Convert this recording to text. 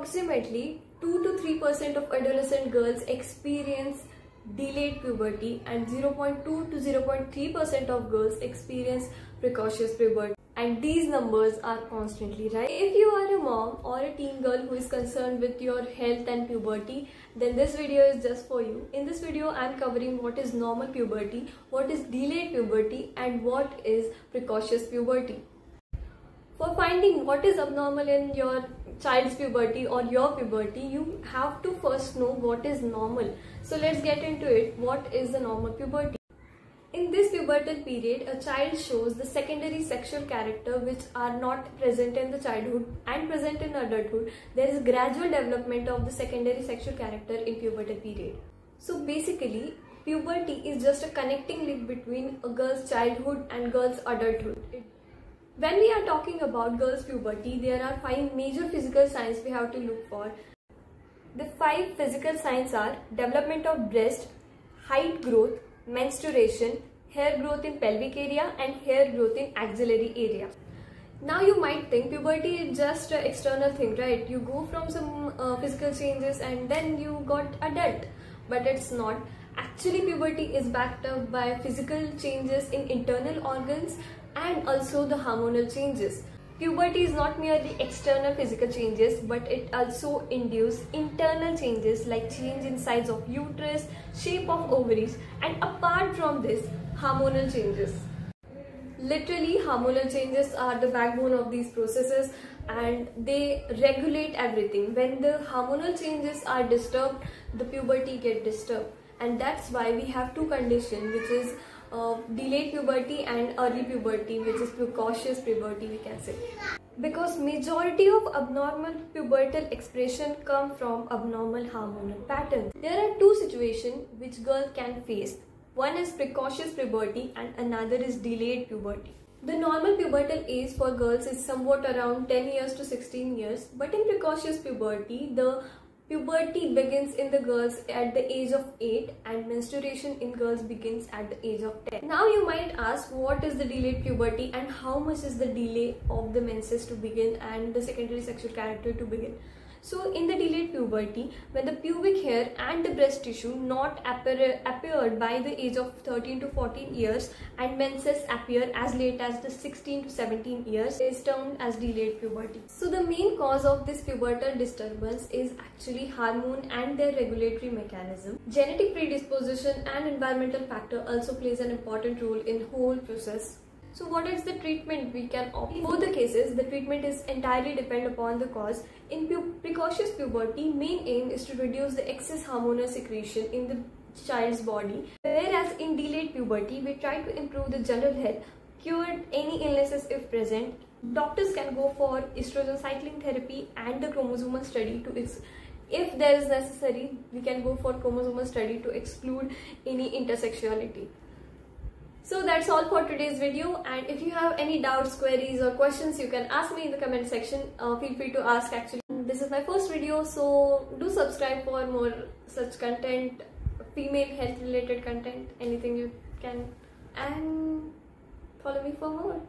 Approximately 2 to 3% of adolescent girls experience delayed puberty and 0.2 to 0.3% of girls experience precocious puberty. And these numbers are constantly rising. If you are a mom or a teen girl who is concerned with your health and puberty, then this video is just for you. In this video, I am covering what is normal puberty, what is delayed puberty, and what is precocious puberty. For finding what is abnormal in your child's puberty or your puberty, you have to first know what is normal. So let's get into it. What is the normal puberty? In this pubertal period, a child shows the secondary sexual character which are not present in the childhood and present in adulthood. There is gradual development of the secondary sexual character in pubertal period. So basically, puberty is just a connecting link between a girl's childhood and girl's adulthood. When we are talking about girls' puberty, there are 5 major physical signs we have to look for. The 5 physical signs are development of breast, height growth, menstruation, hair growth in pelvic area, and hair growth in axillary area. Now you might think puberty is just an external thing, right? You go from some physical changes and then you got adult. But it's not. Actually, puberty is backed up by physical changes in internal organs and also the hormonal changes. Puberty is not merely external physical changes, but it also induces internal changes like change in size of uterus, shape of ovaries, and apart from this, hormonal changes. Literally, hormonal changes are the backbone of these processes and they regulate everything. When the hormonal changes are disturbed, the puberty gets disturbed. And that's why we have 2 conditions, which is delayed puberty and early puberty, which is precocious puberty, we can say. Because majority of abnormal pubertal expression come from abnormal hormonal patterns. There are 2 situations which girls can face. One is precocious puberty and another is delayed puberty. The normal pubertal age for girls is somewhat around 10 years to 16 years, but in precocious puberty, the puberty begins in the girls at the age of 8 and menstruation in girls begins at the age of 10. Now you might ask, what is the delayed puberty and how much is the delay of the menses to begin and the secondary sexual character to begin? So in the delayed puberty, when the pubic hair and the breast tissue not appeared by the age of 13 to 14 years and menses appear as late as the 16 to 17 years is termed as delayed puberty. So the main cause of this pubertal disturbance is actually hormone and their regulatory mechanism. Genetic predisposition and environmental factor also plays an important role in whole process. So what is the treatment we can opt? In both the cases, the treatment is entirely dependent upon the cause. In precocious puberty, main aim is to reduce the excess hormonal secretion in the child's body. Whereas in delayed puberty, we try to improve the general health, cure any illnesses if present. Doctors can go for estrogen cycling therapy and the chromosomal study to if there is necessary, we can go for chromosomal study to exclude any intersexuality. So that's all for today's video, and if you have any doubts, queries or questions, you can ask me in the comment section. Feel free to ask actually. This is my first video, so do subscribe for more such content, female health related content, anything you can, and follow me for more.